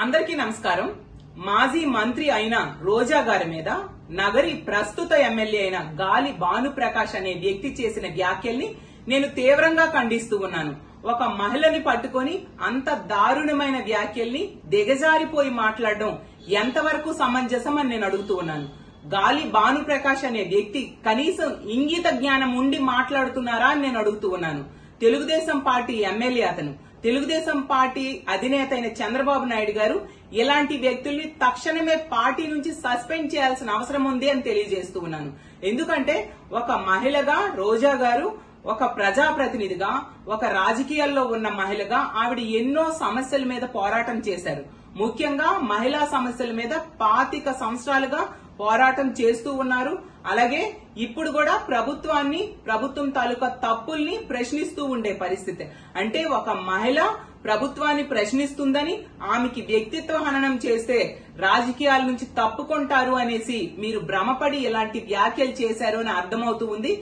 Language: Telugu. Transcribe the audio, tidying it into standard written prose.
అందరికీ నమస్కారం. మాజీ మంత్రి అయిన రోజా గారి మీద నగరి ప్రస్తుత ఎమ్మెల్యే అయిన గాలి భానుప్రకాష్ అనే వ్యక్తి చేసిన వ్యాఖ్యల్ని నేను తీవ్రంగా ఖండిస్తూ ఉన్నాను. ఒక మహిళని పట్టుకొని అంత దారుణమైన వ్యాఖ్యల్ని దిగజారిపోయి మాట్లాడడం ఎంతవరకు సమంజసం అని నేను అడుగుతూ ఉన్నాను. గాలి భానుప్రకాష్ అనే వ్యక్తి కనీసం ఇంగిత జ్ఞానం ఉండి మాట్లాడుతున్నారా అని నేను అడుగుతూ ఉన్నాను. తెలుగుదేశం పార్టీ ఎమ్మెల్యే అతను. తెలుగుదేశం పార్టీ అధినేత అయిన చంద్రబాబు నాయుడు గారు ఇలాంటి వ్యక్తుల్ని తక్షణమే పార్టీ నుంచి సస్పెండ్ చేయాల్సిన అవసరం ఉంది అని తెలియజేస్తూ ఉన్నాను. ఎందుకంటే ఒక మహిళగా రోజా గారు ఒక ప్రజాప్రతినిధిగా, ఒక రాజకీయాల్లో ఉన్న మహిళగా ఆవిడ ఎన్నో సమస్యల మీద పోరాటం చేశారు. ముఖ్యంగా మహిళా సమస్యల మీద 25 సంవత్సరాలుగా పోరాటం చేస్తూ ఉన్నారు. అలాగే ఇప్పుడు కూడా ప్రభుత్వం తాలూకా తప్పుల్ని ప్రశ్నిస్తూ ఉండే పరిస్థితి. అంటే ఒక మహిళ ప్రభుత్వాన్ని ప్రశ్నిస్తుందని, ఆమెకి వ్యక్తిత్వ హననం చేస్తే రాజకీయాల నుంచి తప్పుకుంటారు అనేసి మీరు భ్రమపడి ఇలాంటి వ్యాఖ్యలు చేశారు అని అర్థమవుతూ ఉంది.